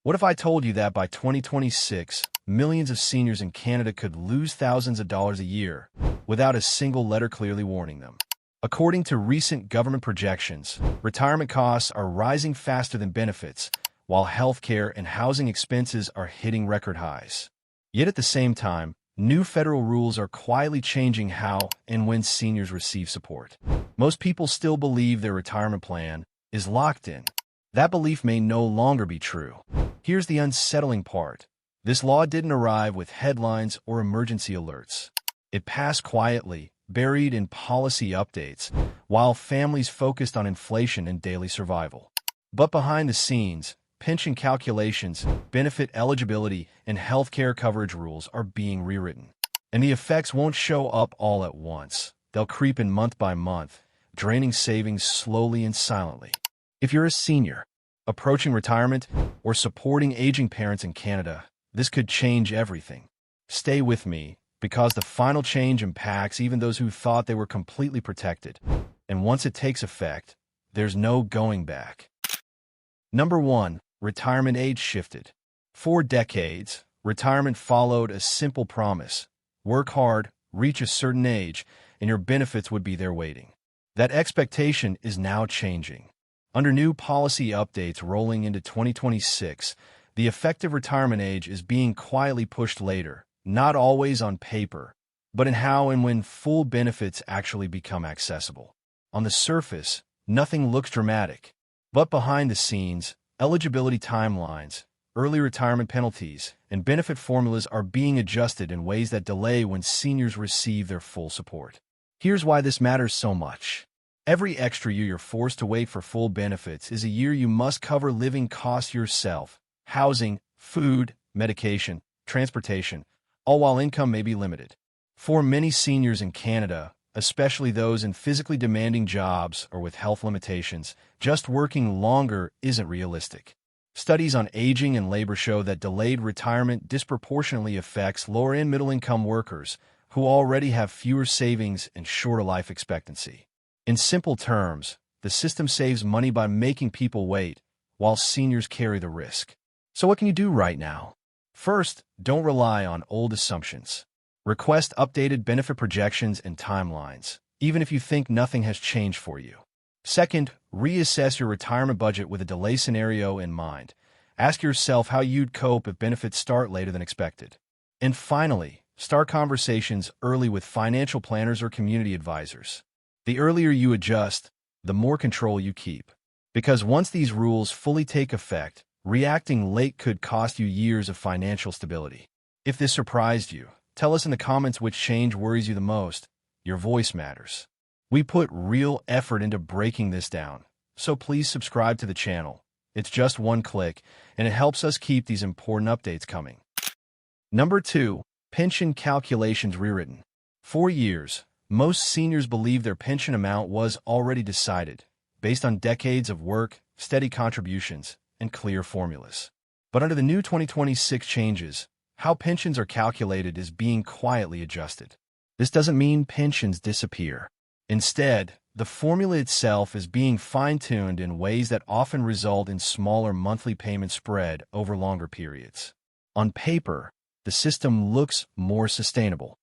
What if I told you that by 2026, millions of seniors in Canada could lose thousands of dollars a year without a single letter clearly warning them? According to recent government projections, retirement costs are rising faster than benefits, while healthcare and housing expenses are hitting record highs. Yet at the same time, new federal rules are quietly changing how and when seniors receive support. Most people still believe their retirement plan is locked in. That belief may no longer be true. Here's the unsettling part. This law didn't arrive with headlines or emergency alerts. It passed quietly, buried in policy updates, while families focused on inflation and daily survival. But behind the scenes, pension calculations, benefit eligibility, and healthcare coverage rules are being rewritten. And the effects won't show up all at once. They'll creep in month by month, draining savings slowly and silently. If you're a senior, approaching retirement, or supporting aging parents in Canada, this could change everything. Stay with me, because the final change impacts even those who thought they were completely protected. And once it takes effect, there's no going back. Number 1. Retirement age shifted. For decades, retirement followed a simple promise. Work hard, reach a certain age, and your benefits would be there waiting. That expectation is now changing. Under new policy updates rolling into 2026, the effective retirement age is being quietly pushed later, not always on paper, but in how and when full benefits actually become accessible. On the surface, nothing looks dramatic, but behind the scenes, eligibility timelines, early retirement penalties, and benefit formulas are being adjusted in ways that delay when seniors receive their full support. Here's why this matters so much. Every extra year you're forced to wait for full benefits is a year you must cover living costs yourself: housing, food, medication, transportation, all while income may be limited. For many seniors in Canada, especially those in physically demanding jobs or with health limitations, just working longer isn't realistic. Studies on aging and labor show that delayed retirement disproportionately affects lower and middle-income workers who already have fewer savings and shorter life expectancy. In simple terms, the system saves money by making people wait, while seniors carry the risk. So what can you do right now? First, don't rely on old assumptions. Request updated benefit projections and timelines, even if you think nothing has changed for you. Second, reassess your retirement budget with a delay scenario in mind. Ask yourself how you'd cope if benefits start later than expected. And finally, start conversations early with financial planners or community advisors. The earlier you adjust, the more control you keep. Because once these rules fully take effect, reacting late could cost you years of financial stability. If this surprised you, tell us in the comments which change worries you the most. Your voice matters. We put real effort into breaking this down, so please subscribe to the channel. It's just one click, and it helps us keep these important updates coming. Number 2. Pension calculations rewritten. For years, most seniors believed their pension amount was already decided, based on decades of work, steady contributions, and clear formulas. But under the new 2026 changes, how pensions are calculated is being quietly adjusted. This doesn't mean pensions disappear. Instead, the formula itself is being fine-tuned in ways that often result in smaller monthly payments spread over longer periods. On paper, the system looks more sustainable.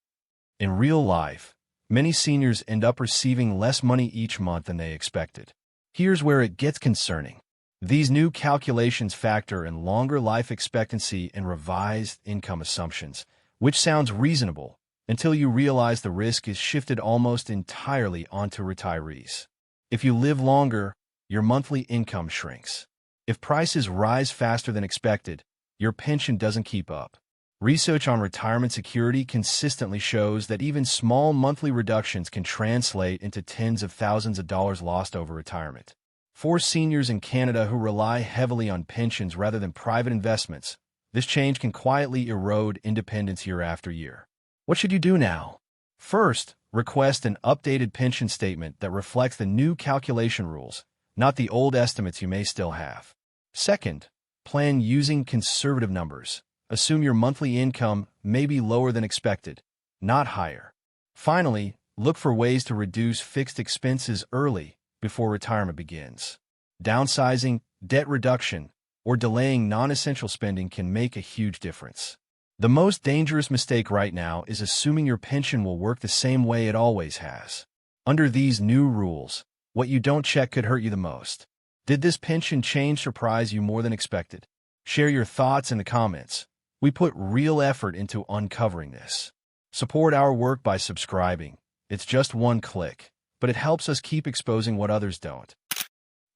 In real life, many seniors end up receiving less money each month than they expected. Here's where it gets concerning. These new calculations factor in longer life expectancy and revised income assumptions, which sounds reasonable until you realize the risk is shifted almost entirely onto retirees. If you live longer, your monthly income shrinks. If prices rise faster than expected, your pension doesn't keep up. Research on retirement security consistently shows that even small monthly reductions can translate into tens of thousands of dollars lost over retirement. For seniors in Canada who rely heavily on pensions rather than private investments, this change can quietly erode independence year after year. What should you do now? First, request an updated pension statement that reflects the new calculation rules, not the old estimates you may still have. Second, plan using conservative numbers. Assume your monthly income may be lower than expected, not higher. Finally, look for ways to reduce fixed expenses early before retirement begins. Downsizing, debt reduction, or delaying non-essential spending can make a huge difference. The most dangerous mistake right now is assuming your pension will work the same way it always has. Under these new rules, what you don't check could hurt you the most. Did this pension change surprise you more than expected? Share your thoughts in the comments. We put real effort into uncovering this. Support our work by subscribing. It's just one click, but it helps us keep exposing what others don't.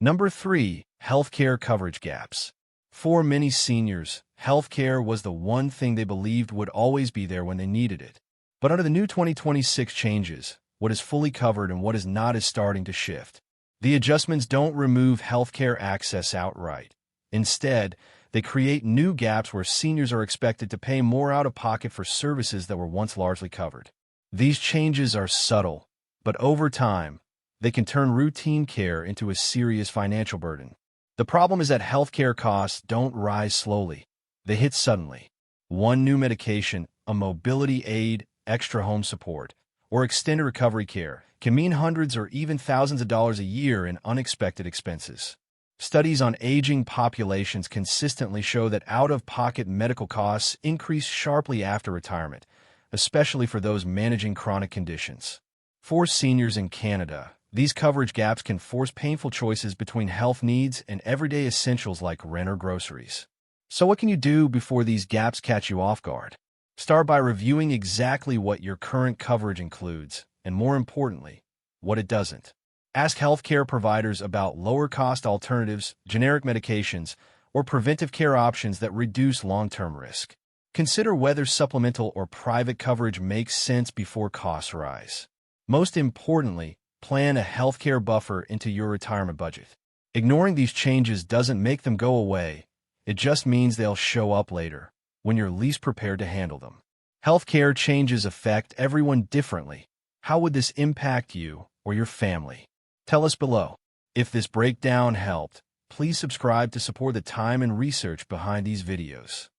Number 3. Healthcare coverage gaps. For many seniors, healthcare was the one thing they believed would always be there when they needed it. But under the new 2026 changes, what is fully covered and what is not is starting to shift. The adjustments don't remove healthcare access outright. Instead, they create new gaps where seniors are expected to pay more out of pocket for services that were once largely covered. These changes are subtle, but over time, they can turn routine care into a serious financial burden. The problem is that healthcare costs don't rise slowly. They hit suddenly. One new medication, a mobility aid, extra home support, or extended recovery care can mean hundreds or even thousands of dollars a year in unexpected expenses. Studies on aging populations consistently show that out-of-pocket medical costs increase sharply after retirement, especially for those managing chronic conditions. For seniors in Canada, these coverage gaps can force painful choices between health needs and everyday essentials like rent or groceries. So what can you do before these gaps catch you off guard? Start by reviewing exactly what your current coverage includes, and more importantly, what it doesn't. Ask healthcare providers about lower-cost alternatives, generic medications, or preventive care options that reduce long-term risk. Consider whether supplemental or private coverage makes sense before costs rise. Most importantly, plan a healthcare buffer into your retirement budget. Ignoring these changes doesn't make them go away. It just means they'll show up later, when you're least prepared to handle them. Healthcare changes affect everyone differently. How would this impact you or your family? Tell us below. If this breakdown helped, please subscribe to support the time and research behind these videos.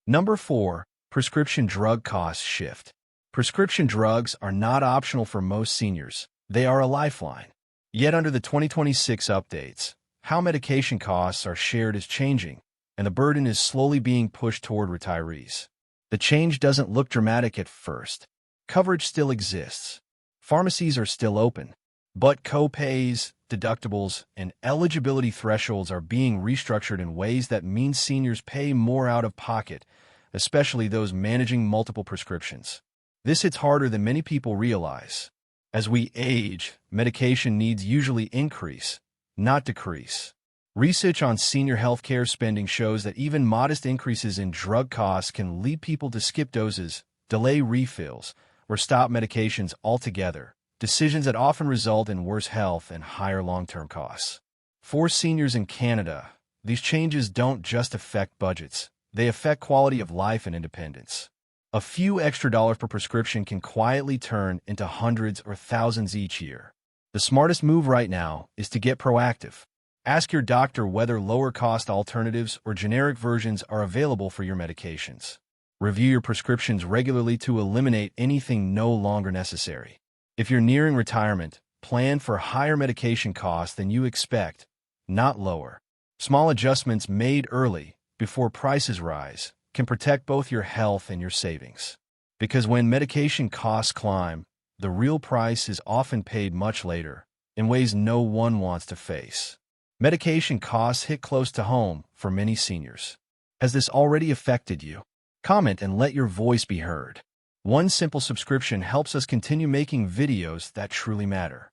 Number 4. Prescription drug costs shift. Prescription drugs are not optional for most seniors. They are a lifeline. Yet under the 2026 updates, how medication costs are shared is changing, and the burden is slowly being pushed toward retirees. The change doesn't look dramatic at first. Coverage still exists. Pharmacies are still open. But co-pays, deductibles, and eligibility thresholds are being restructured in ways that mean seniors pay more out of pocket, especially those managing multiple prescriptions. This hits harder than many people realize. As we age, medication needs usually increase, not decrease. Research on senior healthcare spending shows that even modest increases in drug costs can lead people to skip doses, delay refills, or stop medications altogether. Decisions that often result in worse health and higher long-term costs. For seniors in Canada, these changes don't just affect budgets, they affect quality of life and independence. A few extra dollars per prescription can quietly turn into hundreds or thousands each year. The smartest move right now is to get proactive. Ask your doctor whether lower-cost alternatives or generic versions are available for your medications. Review your prescriptions regularly to eliminate anything no longer necessary. If you're nearing retirement, plan for higher medication costs than you expect, not lower. Small adjustments made early, before prices rise, can protect both your health and your savings. Because when medication costs climb, the real price is often paid much later, in ways no one wants to face. Medication costs hit close to home for many seniors. Has this already affected you? Comment and let your voice be heard. One simple subscription helps us continue making videos that truly matter.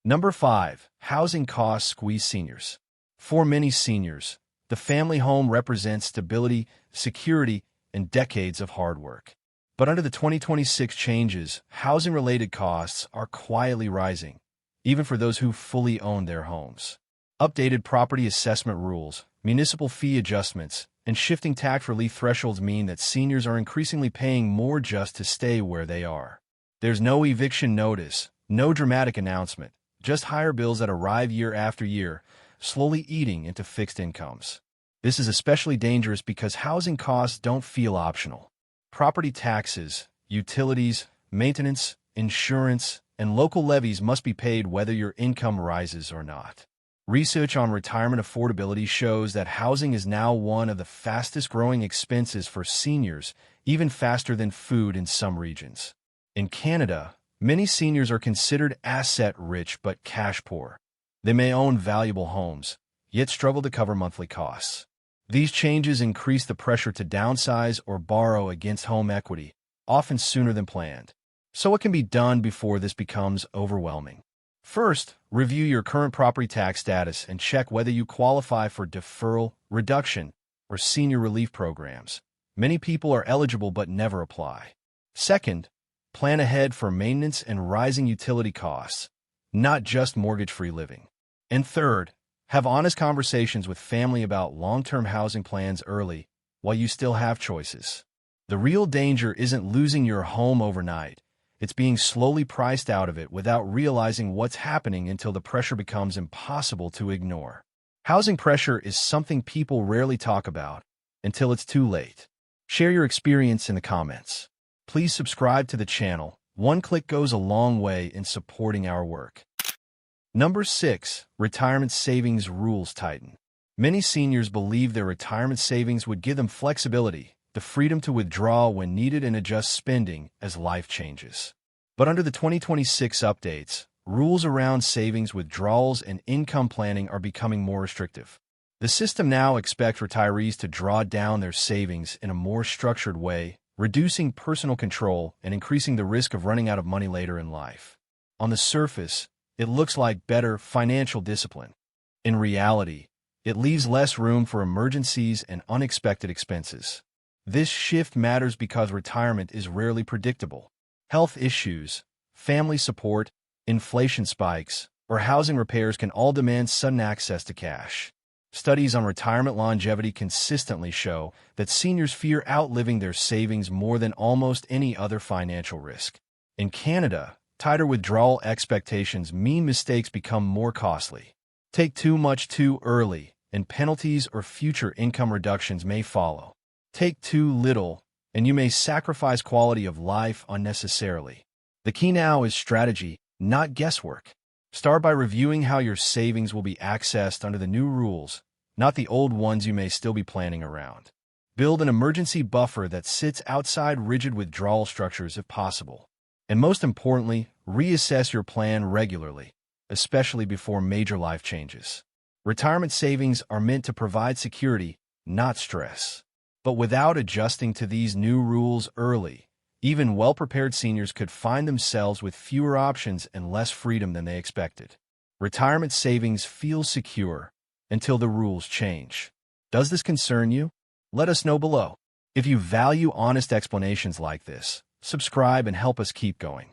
Number 5. Housing costs squeeze seniors. For many seniors, the family home represents stability, security, and decades of hard work. But under the 2026 changes, housing-related costs are quietly rising, even for those who fully own their homes. Updated property assessment rules, municipal fee adjustments, and shifting tax relief thresholds mean that seniors are increasingly paying more just to stay where they are. There's no eviction notice, no dramatic announcement, just higher bills that arrive year after year, slowly eating into fixed incomes. This is especially dangerous because housing costs don't feel optional. Property taxes, utilities, maintenance, insurance, and local levies must be paid whether your income rises or not. Research on retirement affordability shows that housing is now one of the fastest-growing expenses for seniors, even faster than food in some regions. In Canada, many seniors are considered asset-rich but cash-poor. They may own valuable homes, yet struggle to cover monthly costs. These changes increase the pressure to downsize or borrow against home equity, often sooner than planned. So what can be done before this becomes overwhelming? First, review your current property tax status and check whether you qualify for deferral, reduction, or senior relief programs. Many people are eligible but never apply. Second, plan ahead for maintenance and rising utility costs, not just mortgage-free living. And third, have honest conversations with family about long-term housing plans early while you still have choices. The real danger isn't losing your home overnight. It's being slowly priced out of it without realizing what's happening until the pressure becomes impossible to ignore. Housing pressure is something people rarely talk about until it's too late. Share your experience in the comments. Please subscribe to the channel. One click goes a long way in supporting our work. Number 6. Retirement savings rules tighten. Many seniors believe their retirement savings would give them flexibility, the freedom to withdraw when needed and adjust spending as life changes. But under the 2026 updates, rules around savings, withdrawals, and income planning are becoming more restrictive. The system now expects retirees to draw down their savings in a more structured way, reducing personal control and increasing the risk of running out of money later in life. On the surface, it looks like better financial discipline. In reality, it leaves less room for emergencies and unexpected expenses. This shift matters because retirement is rarely predictable. Health issues, family support, inflation spikes, or housing repairs can all demand sudden access to cash. Studies on retirement longevity consistently show that seniors fear outliving their savings more than almost any other financial risk. In Canada, tighter withdrawal expectations mean mistakes become more costly. Take too much too early, and penalties or future income reductions may follow. Take too little, and you may sacrifice quality of life unnecessarily. The key now is strategy, not guesswork. Start by reviewing how your savings will be accessed under the new rules, not the old ones you may still be planning around. Build an emergency buffer that sits outside rigid withdrawal structures if possible. And most importantly, reassess your plan regularly, especially before major life changes. Retirement savings are meant to provide security, not stress. But without adjusting to these new rules early, even well-prepared seniors could find themselves with fewer options and less freedom than they expected. Retirement savings feel secure until the rules change. Does this concern you? Let us know below. If you value honest explanations like this, subscribe and help us keep going.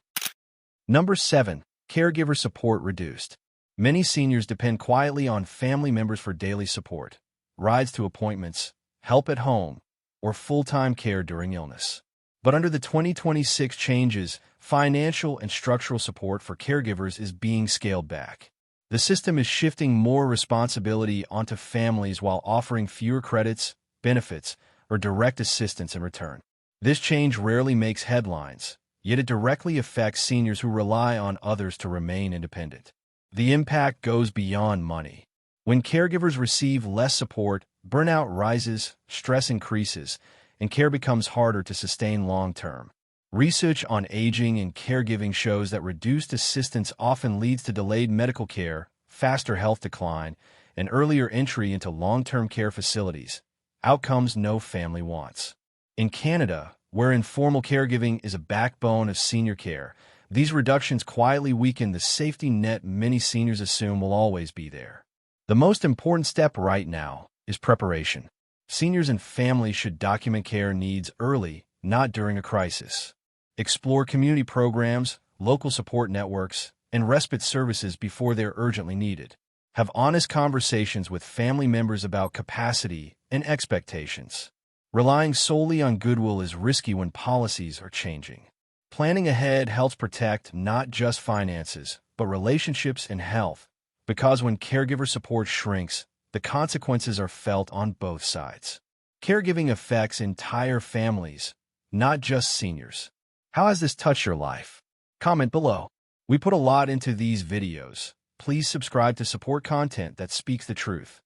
Number 7. Caregiver support reduced. Many seniors depend quietly on family members for daily support, rides to appointments, help at home, or full-time care during illness. But under the 2026 changes, financial and structural support for caregivers is being scaled back. The system is shifting more responsibility onto families while offering fewer credits, benefits, or direct assistance in return. This change rarely makes headlines, yet it directly affects seniors who rely on others to remain independent. The impact goes beyond money. When caregivers receive less support, burnout rises, stress increases, and care becomes harder to sustain long-term. Research on aging and caregiving shows that reduced assistance often leads to delayed medical care, faster health decline, and earlier entry into long-term care facilities, outcomes no family wants. In Canada, where informal caregiving is a backbone of senior care, these reductions quietly weaken the safety net many seniors assume will always be there. The most important step right now is preparation. Seniors and families should document care needs early, not during a crisis. Explore community programs, local support networks, and respite services before they're urgently needed. Have honest conversations with family members about capacity and expectations. Relying solely on goodwill is risky when policies are changing. Planning ahead helps protect not just finances, but relationships and health, because when caregiver support shrinks, the consequences are felt on both sides. Caregiving affects entire families, not just seniors. How has this touched your life? Comment below. We put a lot into these videos, Please subscribe to support content that speaks the truth.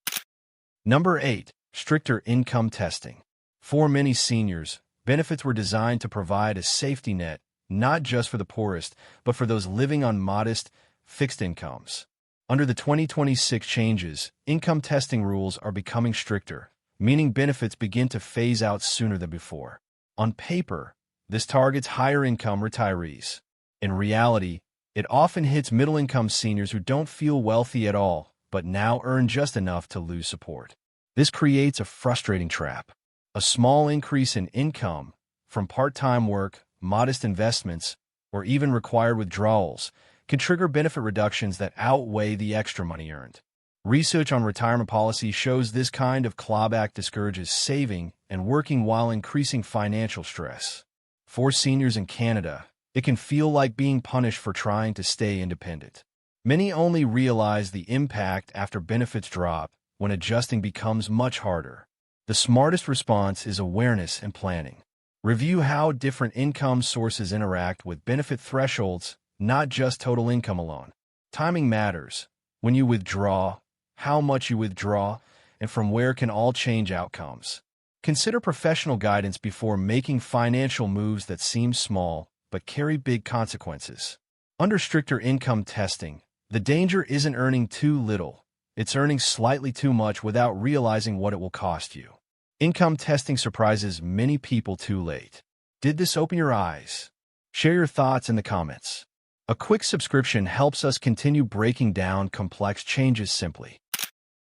Number 8. Stricter income testing. For many seniors, benefits were designed to provide a safety net, not just for the poorest, but for those living on modest, fixed incomes. Under the 2026 changes, income testing rules are becoming stricter, meaning benefits begin to phase out sooner than before. On paper, this targets higher-income retirees. In reality, it often hits middle-income seniors who don't feel wealthy at all, but now earn just enough to lose support. This creates a frustrating trap. A small increase in income, from part-time work, modest investments, or even required withdrawals, can trigger benefit reductions that outweigh the extra money earned. Research on retirement policy shows this kind of clawback discourages saving and working while increasing financial stress. For seniors in Canada, it can feel like being punished for trying to stay independent. Many only realize the impact after benefits drop, when adjusting becomes much harder. The smartest response is awareness and planning. Review how different income sources interact with benefit thresholds, not just total income alone. Timing matters. When you withdraw, how much you withdraw, and from where can all change outcomes. Consider professional guidance before making financial moves that seem small but carry big consequences. Under stricter income testing, the danger isn't earning too little. It's earning slightly too much without realizing what it will cost you. Income testing surprises many people too late. Did this open your eyes? Share your thoughts in the comments. A quick subscription helps us continue breaking down complex changes simply.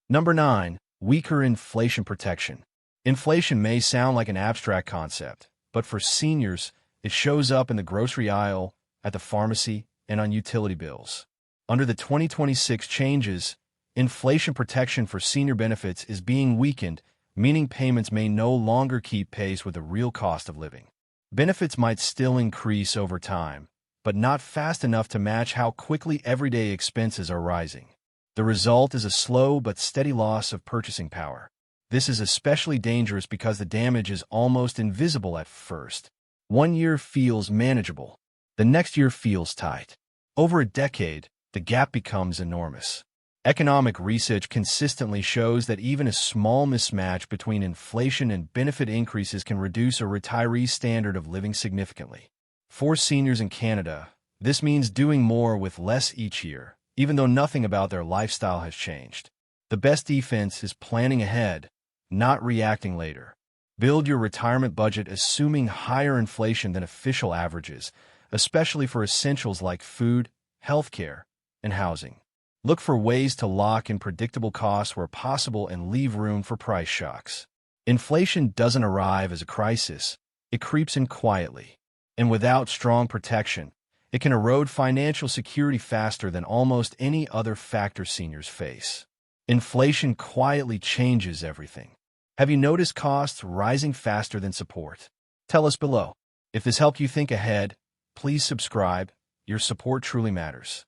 Number 9. Weaker inflation protection. Inflation may sound like an abstract concept, but for seniors, it shows up in the grocery aisle, at the pharmacy, and on utility bills. Under the 2026 changes, inflation protection for senior benefits is being weakened, meaning payments may no longer keep pace with the real cost of living. Benefits might still increase over time, but not fast enough to match how quickly everyday expenses are rising. The result is a slow but steady loss of purchasing power. This is especially dangerous because the damage is almost invisible at first. One year feels manageable. The next year feels tight. Over a decade, the gap becomes enormous. Economic research consistently shows that even a small mismatch between inflation and benefit increases can reduce a retiree's standard of living significantly. For seniors in Canada, this means doing more with less each year, even though nothing about their lifestyle has changed. The best defense is planning ahead, not reacting later. Build your retirement budget assuming higher inflation than official averages, especially for essentials like food, healthcare, and housing. Look for ways to lock in predictable costs where possible and leave room for price shocks. Inflation doesn't arrive as a crisis, it creeps in quietly. And without strong protection, it can erode financial security faster than almost any other factor seniors face. Inflation quietly changes everything. Have you noticed costs rising faster than support? Tell us below. If this helped you think ahead, please subscribe. Your support truly matters.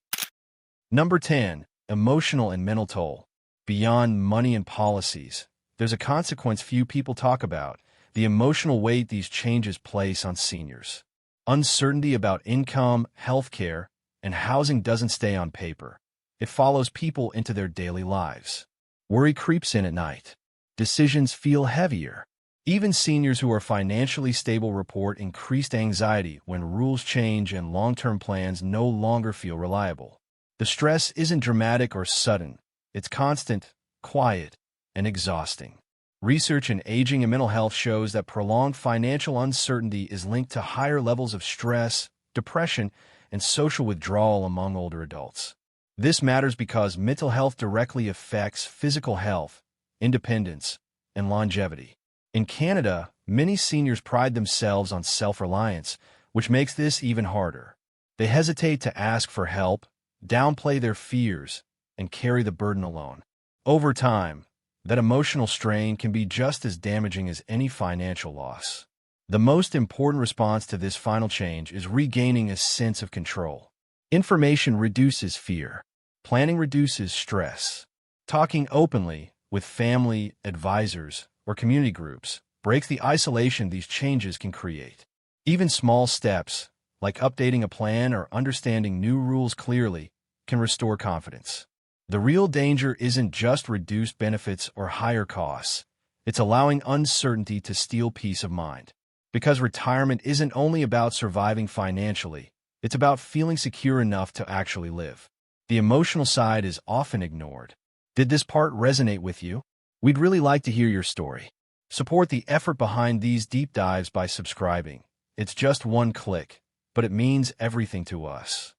Number 10. Emotional and mental toll. Beyond money and policies, there's a consequence few people talk about: the emotional weight these changes place on seniors. Uncertainty about income, healthcare, and housing doesn't stay on paper. It follows people into their daily lives. Worry creeps in at night. Decisions feel heavier. Even seniors who are financially stable report increased anxiety when rules change and long-term plans no longer feel reliable. The stress isn't dramatic or sudden. It's constant, quiet, and exhausting. Research in aging and mental health shows that prolonged financial uncertainty is linked to higher levels of stress, depression, and social withdrawal among older adults. This matters because mental health directly affects physical health, independence, and longevity. In Canada, many seniors pride themselves on self-reliance, which makes this even harder. They hesitate to ask for help, downplay their fears, and carry the burden alone. Over time, that emotional strain can be just as damaging as any financial loss. The most important response to this final change is regaining a sense of control. Information reduces fear. Planning reduces stress. Talking openly with family, advisors, or community groups breaks the isolation these changes can create. Even small steps, like updating a plan or understanding new rules clearly, can restore confidence. The real danger isn't just reduced benefits or higher costs. It's allowing uncertainty to steal peace of mind. Because retirement isn't only about surviving financially, it's about feeling secure enough to actually live. The emotional side is often ignored. Did this part resonate with you? We'd really like to hear your story. Support the effort behind these deep dives by subscribing. It's just one click, but it means everything to us.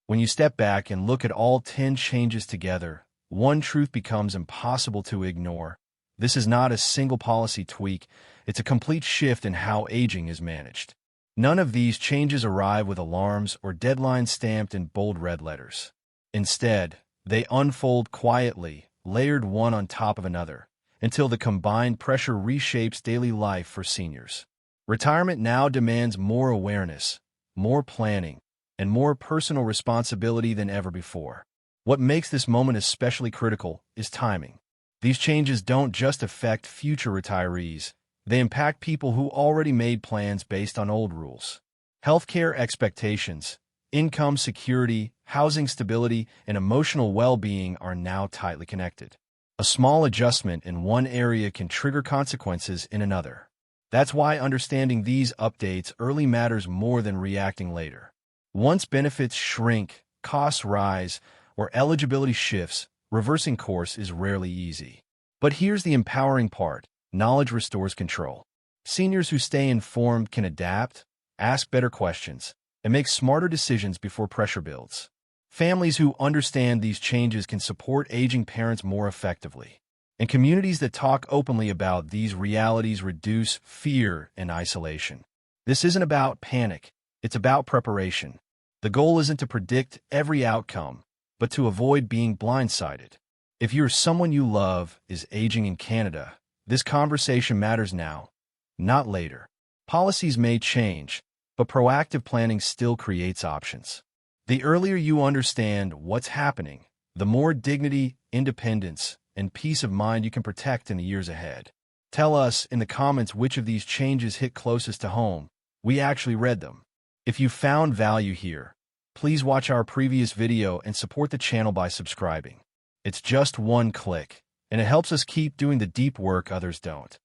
When you step back and look at all 10 changes together, one truth becomes impossible to ignore. This is not a single policy tweak, it's a complete shift in how aging is managed. None of these changes arrive with alarms or deadlines stamped in bold red letters. Instead, they unfold quietly, layered one on top of another, until the combined pressure reshapes daily life for seniors. Retirement now demands more awareness, more planning, and more personal responsibility than ever before. What makes this moment especially critical is timing. These changes don't just affect future retirees, they impact people who already made plans based on old rules. Healthcare expectations, income security, housing stability, and emotional well-being are now tightly connected. A small adjustment in one area can trigger consequences in another. That's why understanding these updates early matters more than reacting later. Once benefits shrink, costs rise, or eligibility shifts, reversing course is rarely easy. But here's the empowering part. Knowledge restores control. Seniors who stay informed can adapt, ask better questions, and make smarter decisions before pressure builds. Families who understand these changes can support aging parents more effectively. And communities that talk openly about these realities reduce fear and isolation. This isn't about panic, it's about preparation. The goal isn't to predict every outcome, but to avoid being blindsided. If you're someone you love is aging in Canada, this conversation matters now, not later. Policies may change, but proactive planning still creates options. The earlier you understand what's happening, the more dignity, independence, and peace of mind you can protect in the years ahead. Tell us in the comments which of these changes hit closest to home. We actually read them. If you found value here, please watch our previous video and support the channel by subscribing. It's just one click, and it helps us keep doing the deep work others don't.